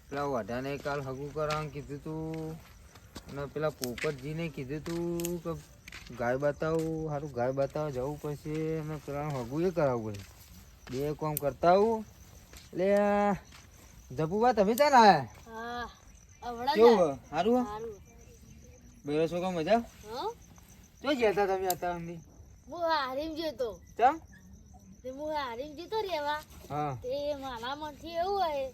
પેલા વઢાને કાલ હગું કરવાનું કીધું તું અને પેલા પોપટજીને કીધું તું કે ગાય બતાવું સારું ગાય બતાવવા જવું પડશે અને પેલા હગું એ કરાવવું પડે બે કામ કરતા આવું એટલે જપુબા તમે ચાલ આવ્યા કેવું સારું બેરો છોકરા મજા તો જતા તમે હતા અમને હું હારીમ જતો ચમ તે હું હારીમ જતો રેવા હા તે મારા મનથી એવું હોય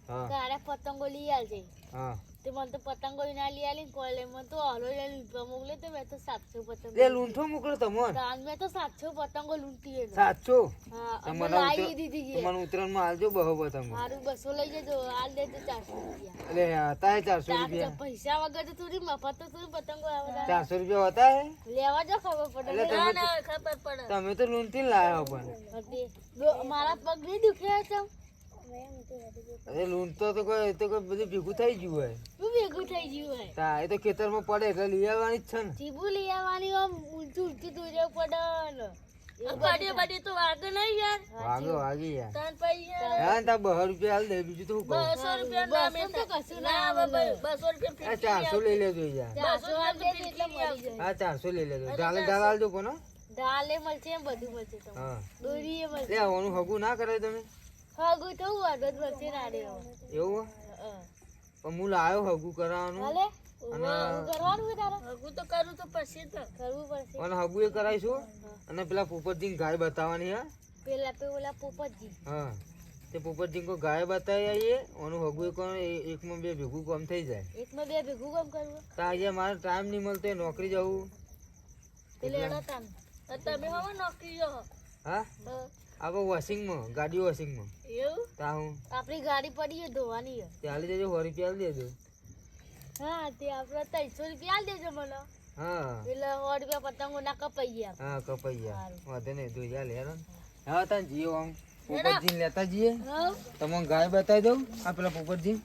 હા કે આરે પતંગો લઈ આવજે હા તે મને તો પતંગો ના લઈ આલી કોલે મને તો હલો લૂંટવા મોકલે તો મેં તો 700 પતંગ લે લૂંઠો મોકલો તમને દાન મેં તો 700 પતંગો લૂંટી હે 700 હા તમને અમે લાવી દીધી છે તમને ઉત્તરાયણમાં આલજો બહુ પતંગો મારું 200 લઈ જજો હાલ દે તો 400 રૂપિયા એટલે હતા 400 રૂપિયા પૈસા વગર તો થોડી મફત તો થોડી પતંગો આવે 400 રૂપિયા હતા હે લેવા જો ખબર પડે એટલે ના ખબર પડે તમે તો લૂંટી લાયા પણ મારા પગ નહીં દુખે છે અરે લૂંટતો તો કોઈ બધું ભેગું થઈ ગયું હોય શું ભેગું થઈ ગયું હોય તા એ તો ખેતરમાં પડે એટલે લઈ આવવાની જ છે ને જીબુ લઈ આવવાની આમ ઊંચું ઊંચું દોર્યો પડે બડી તો વાગે નહીં યાર વાગી યાર તાન પૈસા હા તા 200 રૂપિયા હાલ દે બીજું તો શું કહું 200 રૂપિયા ના તો કશું ના આવે 200 રૂપિયા આ 400 લઈ લેજો યાર 400 હાલ દે એટલે મળી જાય હા 400 લઈ લેજો ડાલ આલજો કોનો દાલે મળશે બધું મળશે તમને હા દોરીએ મળશે લે ઓનું હગું ના કરાય તમે હગું તો વાડો મળશે ના રે એવું પણ હું લાયો હગું કરાવવાનું હાલે કરવાનું છે તારે હગું તો કરું તો પછી તો કરવું પડશે અને હગું એ કરાઈશું અને પેલા પોપટજી ગાય બતાવવાની હા પેલા પોપટજી હા તે પોપટજી કો ગાય બતાવી આવીએ ઓનું હગું કોણ એકમાં બે ભેગું કામ થઈ જાય એકમાં બે ભેગું કામ કરવું તો આજે મારે ટાઈમ નહીં મળતો એ નોકરી જવું પેલે એડા તમે હવે નોકરી જો હા આપણે વોશિંગમાં ગાડી વોશિંગમાં એવું તા હું આપણી ગાડી પડી છે ધોવાની છે તે હાલી જજો 100 રૂપિયા આલી દેજો હા તે આપણે 300 રૂપિયા આલ દેજો મને હા એટલે 100 રૂપિયા પતંગો ના કપાઈ ગયા હા કપાઈ ગયા વાંધો નહીં તું જા લે હા તા જીઓ આમ પોપટજી લેતા જઈએ તમને ગાય બતાવી દઉં આ પેલા પોપટજી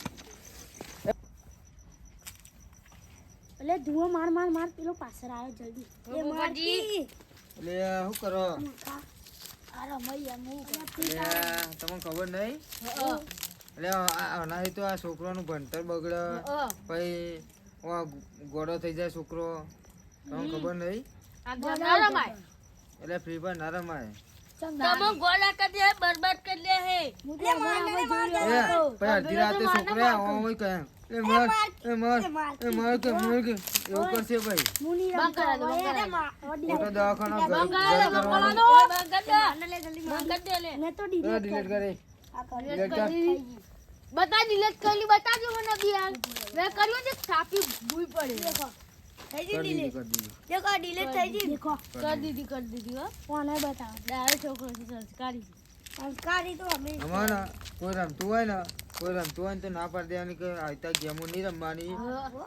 એટલે ધુઓ માર માર માર પેલો પાછળ આવ્યો જલ્દી એ મારજી એટલે શું કરો અરે મૈયા મુ તમને ખબર નહીં એટલે આનાથી તો આ છોકરાનું ભણતર બગડે પછી ગોળો થઈ જાય છોકરો તમને ખબર નહીં એટલે ફ્રી ફાયર ના રમાય તમે ગોળા કરી બરબાદ કરી લે હે પછી અડધી રાતે છોકરા ઓય કહે એ મર એવું કરશે ભાઈ મોટો દવાખાનો ડિલીટ કરે બતા ડિલીટ કરી બતાજો મને બિયાર મે કર્યો છે છાપી ભૂલ પડે થઈ ગઈ ડિલીટ દેખો ડિલીટ થઈ ગઈ દેખો કરી દીધી હો કોને બતાવ ડાયો છોકરો છે સંસ્કારી તો અમે અમારા કોઈ રમતું હોય ને તો ના પાડી દેવાની કે આયતા ગેમો નહીં રમવાની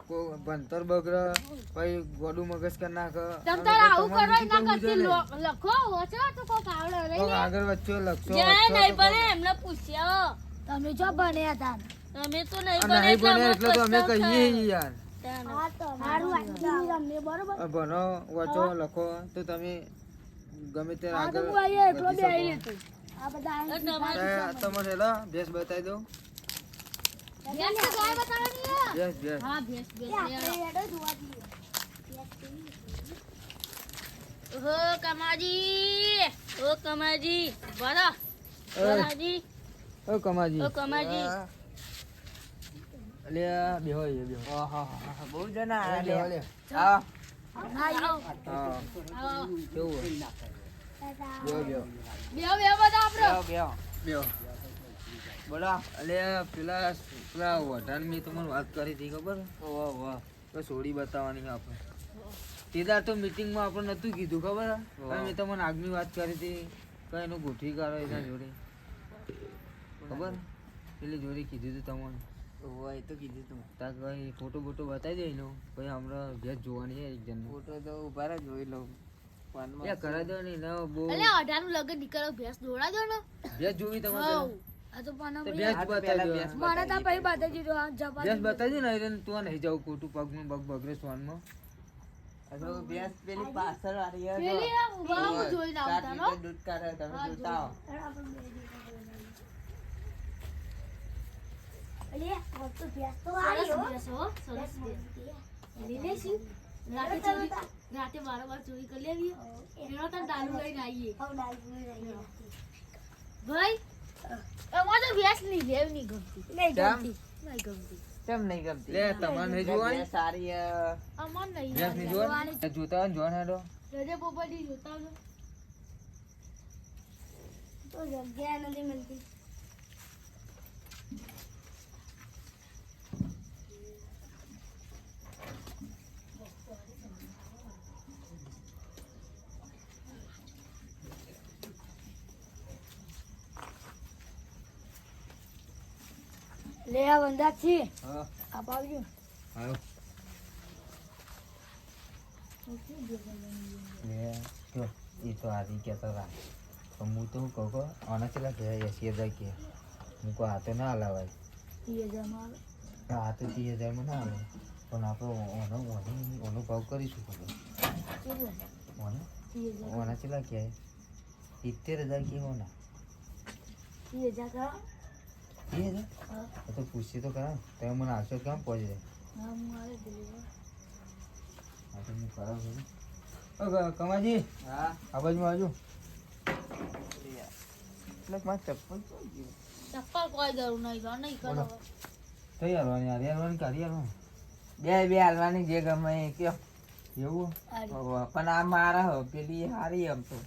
કોઈ ભણતર બગડે પછી ગોડું મગજ કરી નાખે તમ તાર આવું કરો ના કરતી લખો ઓછો તો કોક આવડે નહીં આગળ વચ્ચે લખશો જે નહીં બને એમને પૂછ્યો તમે જો બન્યા તા તમે તો નહીં બને એટલે તો અમે કહીએ યાર બરોબર ભણો વાંચો લખો તો તમે ગમે તે આગળ તમારે ભેંસ બતાવી દઉં કમાજી અલ્યા બેહો બહુ જણા લે હા કેવું બડા અલ્યા પેલા વઢાણ મેં તમને વાત કરી હતી ખબર વાહ સોડી બતાવવાની આપણે તેદાર તો મીટિંગમાં આપણે નતું કીધું ખબર મેં તમને આગની વાત કરી હતી કઈ એનું ગોઠવી કાઢો એના જોડે ખબર પેલી જોડે કીધું હતું તમને એ તો કીધું તું તાર કઈ ફોટો બોટો બતાવી દે એનો પછી હમણાં ભેજ જોવાની છે એક જણ ફોટો તો ઉભા જોઈ લઉં કરા દો ને બહુ 18 નું લગન નીકળો ભેંસ દોડા દો ને ભેજ જોવી તમારે આ તો પાના ભેજ બતાવી મારા તા ભાઈ બતાવી દીધો ભેજ બતાવી ને તું નહીં જાવ ખોટું પગમાં બગરે સ્વાનમાં હજુ ભેંસ પેલી પાછળ વાળી હે જો. પેલી આ ઊભા હું જોઈને આવતા 7 નો લીટર દૂધ કાઢે તમે જોતા આવો. સરસ ભેંસ હો, સરસ ભેંસ. લઈ લેશી? રાતે બારોબાર ચોરી કરી લેવી એનો તો દારૂ લઈને આવીએ ભાઈ એમાં તો ભેંસ નહીં લેવી નહીં ગમતી નહીં ગમતી કેમ નહીં ગમતી? લે તમારે જોવાની ભેંસ સારી હે. અમાર નહીં ભેંસ નહીં જોવાની જોતા હોય ને જોવાના હેડો રજે પોપટી જોતા છો તો જગ્યા નથી મળતી લે આ બંદા છે હા આપ આવજો આયો લે જો એ તો આધી કહેતા હતા પણ હું તો શું કહું કહો આના કેટલા કહે 80,000 કહે હું કહું આ તો ના હલાવાય 30,000 માં આ તો 30,000 માં ના આવે પણ આપણે ઓનો ભાવ કરીશું ખબર કેટલા ઓને 30,000 ઓના કેટલા કહે 70,000 કહે ઓના 30,000 કરો 30,000 હા તો પૂછીએ તો ખરા તમે મને આવશો કેમ પહોંચી જાય હા હું આવે દિલ્હી હા તો હું કરાવું છું કમાજી હા આ બાજુ આવજો એટલે મારે ચપ્પલ તો ગયું. ચપ્પલ કોઈ જરૂર નહીં જો નહીં કરો કઈ હાલવાની હાલવાની કાઢી હાલવાની બે હાલવાની જે ગમે એ કયો. એવું ઓહો, પણ આ મારા હો પેલી હારી એમ તો.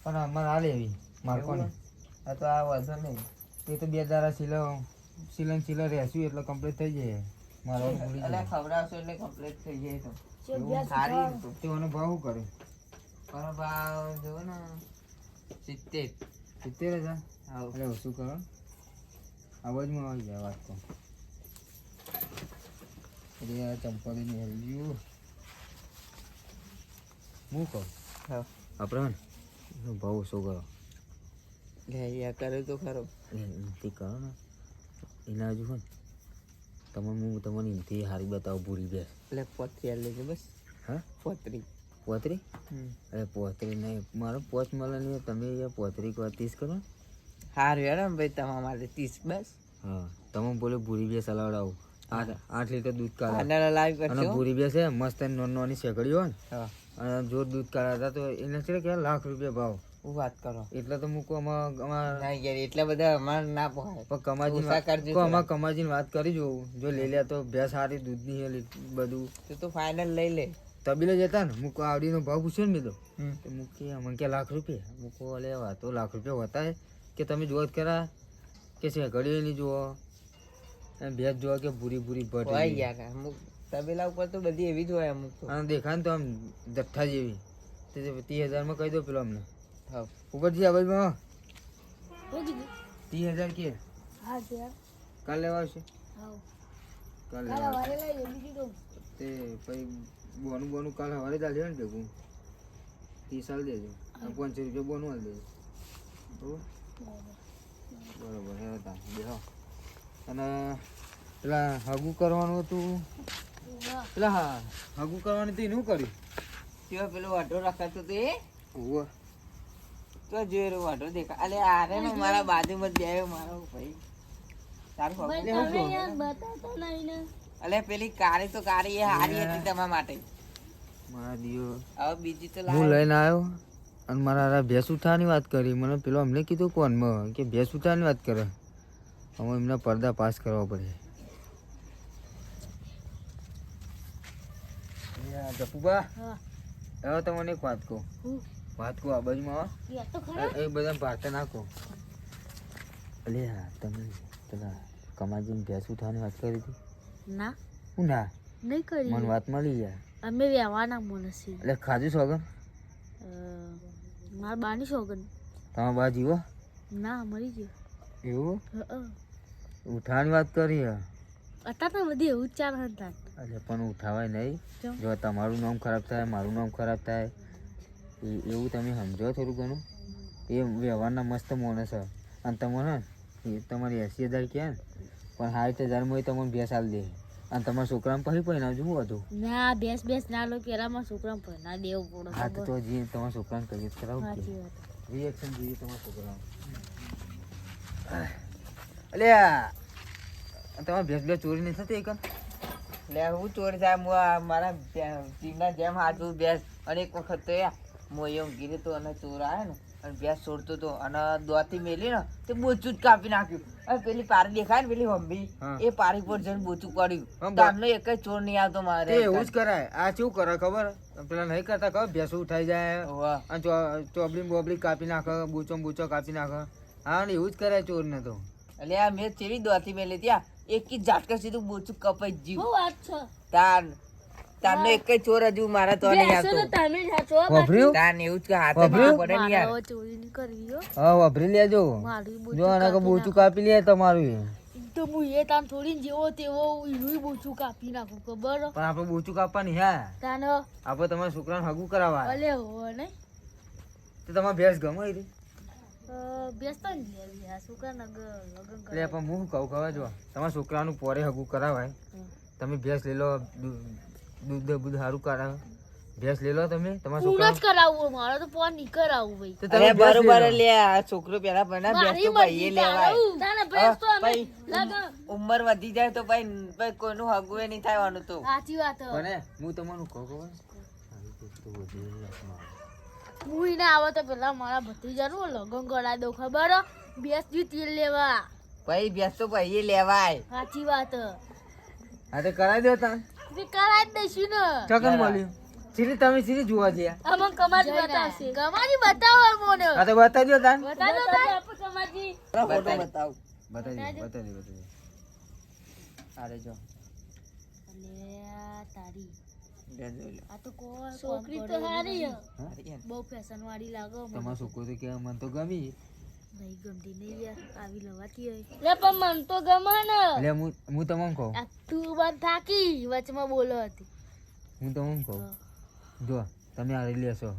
પણ અમારે હાલ એવી માર કોની આ તો આ વધુ નહીં. એ તો 2 દાડા સિલન રહેશું એટલે કમ્પ્લીટ થઈ જાય મારો ભૂલી એટલે જાય ખવડાવશો એટલે કમ્પ્લીટ થઈ જાય તો. એવું સારી એમ તો. તેઓનો ભાવ શું કરે પણ ભાવ જો ને 70. 70,000 આવો. એટલે ઓછું કરો અવાજમાં આવી જાય વાત તો એટલે આ ચંપલ ની હેલ્યું હું કહું હા. આપણે ને ભાવ ઓછો કરો લે યા કરે તો ખરો. એમથી કરો ને એના હજુ હોય હું તમને એમથી હારી બતાવું ભૂરી બેસ એટલે પોતરી હાલ લેજો બસ. હા પોતરી. પોતરી અરે પોતરી નહીં મારો પોચ મળે નહીં તમે એ પોતરી કહો 30 કરો હારું યાર ભાઈ તમારા માટે 30 બસ. હા તમે બોલો ભૂરી બેસ હલાવડાવું 8 લીટર દૂધ કાઢે આંડા લાવી અને કરજો. ભૂરી બેસ છે મસ્ત નાની શેકડી હોય ને હા અને જો દૂધ કાઢતા તો એને છે કે લાખ રૂપિયા ભાવ હું વાત કરો. એટલે તો મૂકો અમાર ના યાર એટલા બધા અમારે ના પોહાય. પણ ઓછા કરજો કમાજી અમાર કમાજીને વાત કરી જોઉં જો લઈ લે તો ભેંસ સારી દૂધની હે બધું તો ફાઇનલ લઈ લે. તબીલે જતા ને મૂકો આવડીનો ભાવ પૂછ્યો ને મેં તો મૂકી મને કે લાખ રૂપિયા મૂકો લેવા તો લાખ રૂપિયા હોતા હે કે તમે જોવો જ ખરા કે છે ઘડી નહીં જુઓ ભેંસ જોવા કે ભૂરી ભૂરી હોય ભટ યાર અમુક તબેલા ઉપર તો બધી એવી જ હોય અમુક તો. અને દેખાય ને તો આમ જથ્થા જેવી તે 30,000 માં કહી દો પેલો અમને હા ઉપરથી આવાજમાં શું કીધું 30,000 કે હા છે કાલ લેવા આવશે હા કાલ કાલે લેવા વારે લઈ જલ્દી કીધું તે પછી બોનું કાલ સવારે ચાલે ને ભેગું 30 હાલ દેજો અને 500 રૂપિયા બોનું હાલ દેજો બરોબર હે તા બેહો અને પેલા હગું કરવાનું હતું પેલા હા હગું કરવાનું હતું એનું કર્યું કેવો પેલો વાટો રખાતો તો એ ઓહ તો જોઈ રહ્યો વાટો દેખા. અલે આરે ને મારા બાજુમાં જ બેહ્યો મારો ભાઈ. તારું ખબર ભાઈ છે? તમે યાર બતાતા નહીં ને અલે પેલી કાળી તો કાળી એ હારી હતી તમારા માટે. મારા દિયો હવે બીજી તો હું લાવ. લઈને આવ્યો અને મારા ભેંસ ઉઠાની વાત કરી મને પેલો અમને કીધું કોનમાં કે ભેંસ ઉઠાની વાત કરે હવે એમના પડદા પાસ કરવા પડે જપુબા હા હવે તમને એક વાત કહું હું વાત કહું આ બાજુમાં યાર તો ખરા એ બધા ભાતા નાખો અલે હા તમે પેલા કમાજીને ભેંસ ઉઠાની વાત કરી હતી ના હું ના નહીં કરી મને વાત મળી યાર અમે વ્યવહારના માણસ છીએ એટલે ખાધું સોગન મારા બાની સોગન તમારા બા જીવો ના મરી ગયો એવું હં. ઉઠાની વાત કરી હે અત્યારે તો બધી એવું જ ચાલે હતા અરે પણ ઉઠાવાય નહીં કેમ? જો તમારું નામ ખરાબ થાય મારું નામ ખરાબ થાય એવું તમે સમજો થોડું ઘણું એ વ્યવહારના મસ્ત માણસ છે અને તમને એ તમારી 80,000 કહે ને પણ 60,000 માં તમને ભેંસ આલી દે અને તમારા છોકરાને પછી પહેરાવજો શું હતું ના બેસ ના લો પેલામાં છોકરા ભણા દેવું પડે હા તો જે તમારા છોકરાને કહીએ કરાવું સાચી વાત રિએક્શન જોઈએ તમારા છોકરાનું અલ્યા તમારે ભેંસ બે ચોરી નહીં થતી એક લે હું ચોરી થાય હું આ મારા ટીમના જેમ હાથું બેસ અને એક વખત તો હું એમ કીધું તો અને ચોર આવે ને અને ભેંસ છોડતો તો અને દોથી મેલી ને તે બોચું જ કાપી નાખ્યું અને પેલી પારી દેખાય ને પેલી હંભી હા. એ પારી પર જઈને બોચું કર્યું હા, તો આમનો એક જ ચોર નહીં આવતો મારે તે એવું જ કરાય આ શું કરે ખબર પેલા નહીં કરતા ખબર ભેંસું ઉઠાઈ જાય વાહ. અને ચોબલી બોબલી કાપી નાખે બૂચો કાપી નાખે હા ને એવું જ કરાય ચોર ને તો એટલે આ મેં ચેવી દોથી મેલી ત્યાં એક જ ઝાટકા સીધું બોચું કપાઈ જ શું ગયું વાત છે તારનો એક જ ચોર હજુ મારા તો નહીં બેસો તો આવતો તમે સાચો વાપર્યું તાન એવું જ કે હાથે વાપર્યું? પડે ને યાર મારે ચોરી નહીં કરવી હો હા વાપરી લેજો મારી જો આના કે બોચું કાપી લે તમારું એ. તો હું એ તાન થોડી જેવો તેવો ઈનું બોચું કાપી નાખું ખબર હો? પણ આપણે બોચું કાપવાની હા તાન આપણે તમારા છોકરાને હગું કરાવવા ભલે હો ને તો તમારે ભેંસ ગમે રી બેસતો ને યાર છોકરા લગન કરે એટલે પણ હું કહું ખબર જો તમારા છોકરાનું પોરે હગું કરાવાય તમે ભેંસ લઈ લો દૂધ બૂધ સારું કરાવે ભેંસ લઈ લો તમે તમારા પૂરો જ છોકરા કરાવવું મારે તો ફોન નહીં કરાવવું ભાઈ તો અરે તમે ભેંસ લઈ બરોબર લો. લે આ છોકરો પેલા ભણા બેસ મારી તો ભાઈએ મરજી લેવાય તારે ભેંસ તો અમે ભાઈ, લગન ઉંમર વધી જાય તો ભાઈ કોઈનું હગું એ નહીં થવાનું તો સાચી વાત હો. પણ હું તમને કહું ખબર આવી વસ્તુ વધી રહી આસમાન. હું ઈને આવો તો પેલા મારા ભત્રીજાનું લગન કરાવી દઉં ખબર હો? બેસ દી તેલ લેવા ભાઈ બેસ તો ભાઈએ લેવાય સાચી વાત હો. હા તો કરાવી દો તા તે કરાવી જ દઈશું ને ચકન મળ્યું સીરી તમે સીરી જોવા ગયા આમાં કમાજી બતાવશે કમાજી બતાવો મને હા તો બતાવી દો તા બતાવો તાર કમાજી ફોટો બતાવ બતાવી દો અરે જો અલે તારી લે જોઈ લે. આ તો કોઈ છોકરી તો હારી હે. અરે યાર, બહુ ફેશન વાળી લાગો મને. તમારો છોકરો તો કે મને તો ગમી નહીં ગમતી નહીં યાર આવી લવાતી હોય લે પણ મન તો ગમે ને એટલે હું તમને કહું આ તું બંધ થાકી વચમાં બોલો હતી હું તમને કહું જો તમે હારી લેશો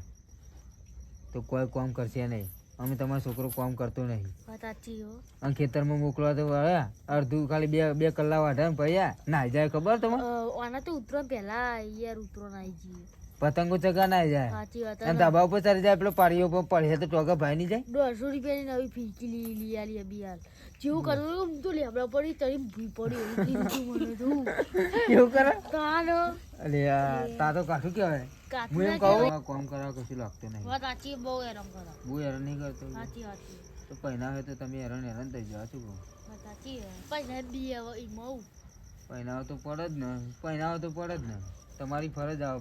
તો કોઈ કામ કરશે નહીં અમે તમારો છોકરો કામ કરતો નહીં વાત સાચી હો અને ખેતરમાં મોકલવા તો વળ્યા અડધું ખાલી બે કલાક વાઢા ને ભૈયા નાઈ જાય ખબર તમે આના તો ઉતરણ પહેલા યાર ઉતરણ આવી જઈએ પતંગો ચગા નાઈ જાય સાચી વાત અને ધાબા ઉપર ચડી જાય પેલો પાડીઓ પર પડે તો ટોગા ભાઈ નહીં જાય 150 રૂપિયાની નવી ફીકી લઈ આલી બિયાલ જેવું કરવું એમ તો લેબડા પડી તરી ભૂઈ પડી એવું કીધું મને તો એવું કરે તાનો અરે યાર તા તો કાઠું કહેવાય હું એમ કહું કામ કરાવ કશું લાગતું નહીં વાત સાચી બહુ હેરાન કરો બહુ હેરાન નહીં કરતો સાચી વાત છે. તો પહેનાવે તો તમે હેરાન થઈ જાઓ શું કહું વાત સાચી હે પૈસા બી હવે ઈ મઉ પહેનાવો તો પડે જ ને પહેનાવો તો પડે જ ને તમારી ફરજ આવે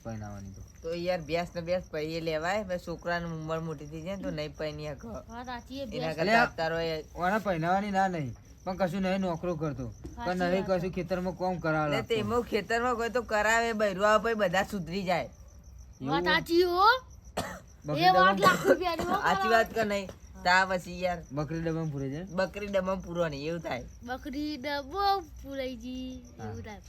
પહેનાવાની તો તો યાર બેસ ને બેસ ભાઈએ લેવાય ભાઈ છોકરાની ઉંમર મોટી થઈ જાય ને તો નહીં પહેરી શકે. વાત સાચી હે એના બેસ કરતા તારો ઓને પહેનાવાની ના નહીં પણ કશું નહીં નોકરો કરતો પણ નહીં કશું ખેતરમાં કામ કરાવે એટલે તેમાં ખેતરમાં કોઈ તો કરાવે બૈરું આવે પછી બધા સુધરી જાય વાત સાચી હો એ 8 લાખ રૂપિયાની હો સાચી વાત કે નહીં તા પછી યાર બકરી ડબ્બામાં પૂરે જાય બકરી ડબ્બામાં પૂરો નહીં એવું થાય બકરી ડબ્બો પુરાઈ જી એવું થાય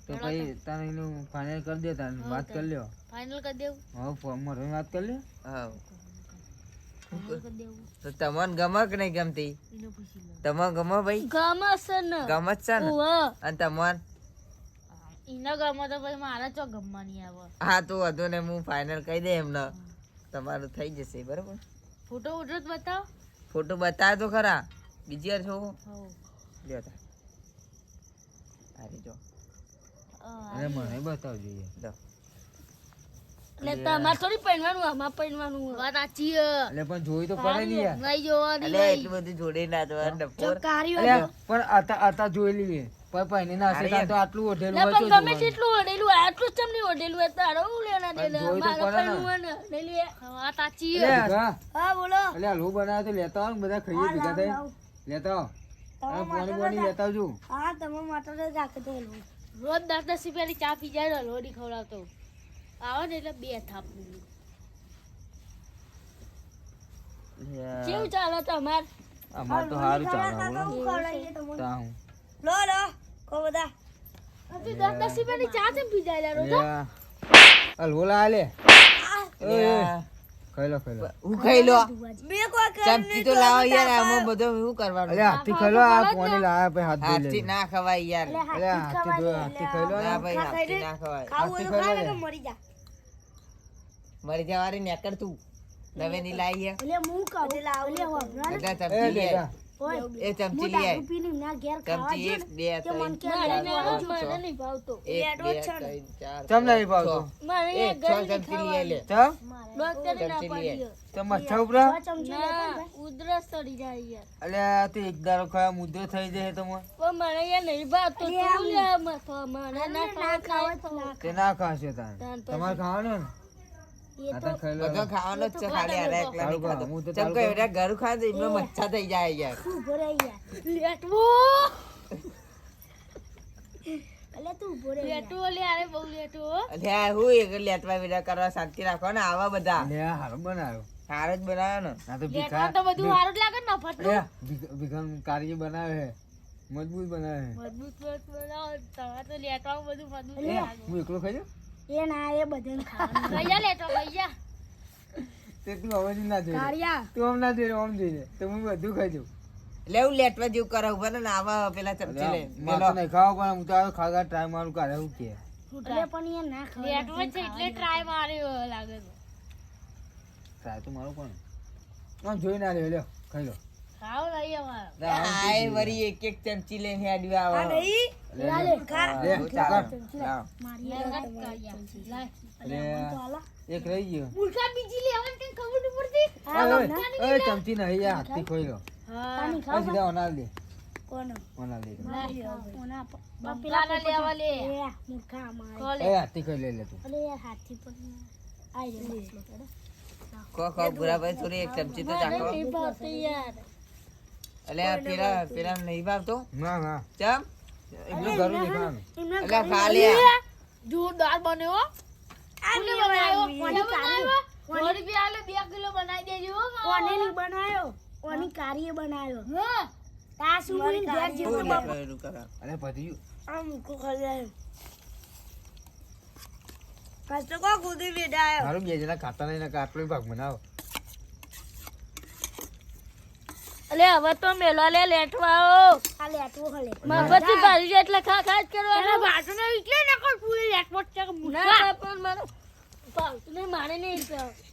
તો પછી તારે એનું ફાઇનલ કરી દે તારે વાત કરી લ્યો ફાઇનલ કરી દેવું હવે ફોર્મમાં રહીને વાત કરી લ્યો હા ફાઇનલ કરી દેવું તો તમને ગમે કે નહીં ગમતી એને પૂછી લો તમને ગમે ભાઈ ગમે છે ને ગમે જ છે ને ઓહ અને તમને ઈને ગમે તો ભાઈ મારા ચો ગમવાની આવે હા તો વધુ ને હું ફાઇનલ કહી દે એમને તમારું થઈ જશે બરાબર ફોટો ઉઠો જ બતાવ ફોટો બતાવ તો ખરા બીજી વાર છો હો લ્યો તા અરે જો અરે મને બતાવજો યાર લો એટલે તમારે થોડી પહેરવાનું આમાં પહેરવાનું વાત સાચી હે એટલે પણ જોઈ તો પડે ને યાર નહીં જોવાની અલે એટલું બધું જોડે ના તો ડફોર અલ્યા, પણ આતા જોઈ લઈએ પણ પહેરીને નાશે તાર તો આટલું ઓઢેલું હોય તો તમે જોવાનું. કેટલું ઓઢેલું આટલું ચમ નહીં ઓઢેલું હોય તારે હું લેના દે પણ જોઈ તો પડે ને. નહીં લે વાત સાચી હે અલ્યા, હા બોલો અલ્યા, હલવો બનાવે તો લેતા આવો ને બધા ખાઈએ ભેગા થઈ લેતા આવો અને પાણી બોણી લેતા આવજો હા તમે માટે રાખે તો રોજ 10 રૂપિયાની ચા પી જાય લોડી ખવડાવતો આવો ને એટલે 2 થાપ કેવું ચાલે તમાર અમાર તો સારું ચાલે તા હું લો લો કો બધા તું 10 રૂપિયાની ચા કેમ પી જાય રોજ અલ્યા, હલવો લા લે અલ્યા, ખાઈ લો હું ખાઈ લો બે કોઈ કર ચમચી તો લાવો યાર આમાં બધો શું કરવાનું અલે હાથથી ખાઈ લો આ પાણી લાયા પછી હાથ ધોઈ હાથથી લેજો. ના ખવાય યાર અલે હાથથી ખાઈ લો ના ભાઈ હાથથી ના ખવાય ખાવું હોય તો ખા ને મરી જા મરી જવારી નેકર તું નવે ની લાવી હે એટલે હું કહું એટલે હોભરા એટલે એ ચમચી લે લેજા. એ ચમચી લઈ આય પીને ના ઘેર ખાવા ચમચી એક બે ત્રણ મને ચાર કે પાંચ, છ. મને નહીં ભાવતો એક લેટવો બે જ છે ને. ત્રણ ચાર ચમ નહીં ભાવતો? મને એ છ ચમચી લઈ લે ચમ ડોક્ટરે ના ચમચી લઈ પાડી ચમ મચ્છા ઉપરા ના ઉધરસ ચડી જાય યાર અલે આ તો એક દારો ખાયા મુદ્દો થઈ જાય તમે પણ મને યાર નહીં ભાવતો તું લે મથો મને ના ખાવા તે ના ખાશે તાન તાન પછી. તમારે ખાવાનું ને આ તો ખાઈ લો બધો ખાવાનો જ છે ખાલી અરે એકલા નહીં તારું ખાતો હું તો ચમ કે એવડા ઘર ખાય તો એમને મચ્છા થઈ જાય યાર ઉભો રહે યાર લેટવો અલે તું ઉભો રહે લેટવો લે અરે બહુ લેટવો એટલે આ હું એક લેટવા વિડા કરવા શાંતિ રાખો ને આવા બધા લે આ હારો બનાવ્યો હારો જ બનાવ્યો ને ના તો લેટવા તો બધું સારું જ લાગે ને ફટલું ભીખન કાર્ય બનાવે હે મજબૂત બનાવે હે મજબૂત બનાવો તમારે તો લેટવામાં બધું મજબૂત એ, હું એકલો ખાઈ જાઉં? એ ના એ બધાને ખાવાનું ભૈયા લેટો ભૈયા તે તું અવાજ ના જોઈ લે. કારિયા તું આમ ના જોઈ લે, આમ જોઈ લે તો હું બધું ખાઈ જાઉં. એટલે હું લેટવા જેવું કરે ઉભા ને આવા પેલા ચમચી લે મારે તો નહીં ખાવા પણ હું તો આ ખાવા ટ્રાય મારું કાઢે હું કે અલે પણ એ ના ખાવ લેટવો છે એટલે ટ્રાય માર્યો લાગે છે ટ્રાય તો મારું પણ આમ જોઈ ના લે લ્યો ખાઈ લો ખાવ લઈ અમાર આય વરી એક એક ચમચી લઈને હેડવા આવો લે, ચાલો, લાવ. લે, એક રહી ગયો મુર્ગા બીજી લેવાની કઈ ખબર નહીં પડતી ઓય, ઓય, ચમચી નહીં યાર હાથથી ખોઈ લો પાણી ઓય, સીધા ઓનાલ દે કોનો ઓનાલ દે ઓના પેલા લેવા લે મુર્ગા મારે એ હાથથી ખોઈ લે તું અલે યાર હાથી પણ આઈ રે બસલો પડે ખો ખો ભૂરાભાઈ થોડી એક ચમચી તો ચાખો નહીં ભાવતી યાર એટલે આ પેલા નહીં ભાવતો ના ના ચમ એટલું ઘરું દેખાવાનું એટલે ખા લે જોરદાર બન્યો કોને બનાવ્યો કોને બનાવ્યો કોને બી આલે 2 કિલો બનાવી દેજો કોને ની બનાવ્યો કોની કારીએ બનાવ્યો હા તા સુમુની ઘર બહુ જેવું લેટવા એનું કરે. અરે પતિયું આ મુકો ખાઈ કષ્ટ કો કુદી બેડાયો મારું બે જણા ખાતા નહીં ને આટલો ભાગ બનાવો અલે હવે તો મેલા લે લેટવાઓ આ લેટવો હલે મગજથી ભારી છે એટલે ખા ખા જ કરવાનો એના ભાટને એટલે ન કર પૂરી લેટવો છે ના પણ મને પાવતું નહીં મારે નહીં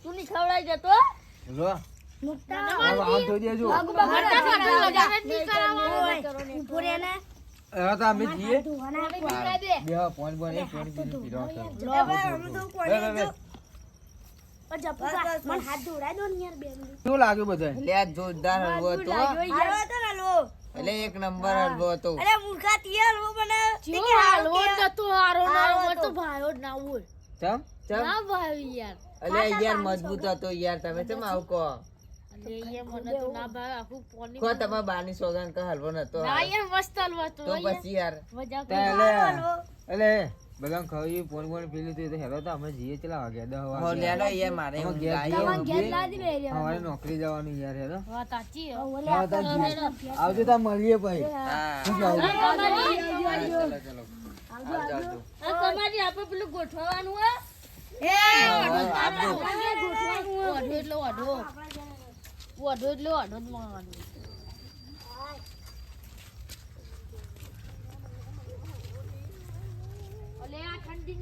તું નહીં ખવડાઈ જતો લો આમ ધોઈ દેજો પૂરે ને હવે તો અમે જઈએ દે બે પોઈન્ટ બને પોઈન્ટ બીજું પીરો છે મને હાથ ધોડાઈ દો ને યાર બે મિનિટ શું લાગ્યું બધા એટલે આ જોરદાર હલવો હતો એટલે એક નંબર હલવો હતો અરે મૂર્ખા તિયાર હલવો બનાવ્યો કે હલવો નતો હારો ના તો ભાયો ના બોલ ચમ ચમ ના ભાઈ યાર એટલે યાર મજબૂત હતો યાર તમે ચમ આવું કહો અરે યાર મને તો ના ભાઈ આખું પોની કહો તમારા બાની સોગન કે હલવો નતો ના યાર મસ્ત હલવો તો તો પછી યાર મજા એટલે બધા ખાવી પોઈન્ટ પોઈન્ટ પી લીધું તો હેલો તો અમે જઈએ ચલા વાગ્યા 10 હો વાગે લેલો યાર મારે અમે ઊંઘ ઘેર આવી. જઈએ. લાદી રે અમારે નોકરી જવાનું યાર હેલો વાત સાચી હા, તાર જઈએ. આવજો તાર મળીએ પછી હા શું કહું? ચલો ચલો આવજો આવજો તમારી આપણે પેલું ગોઠવવાનું હે આપજો ઓઢો એટલે ઓઢો ઓઢો એટલે ઓઢો જ મળવાનું અલે આ ઠંડી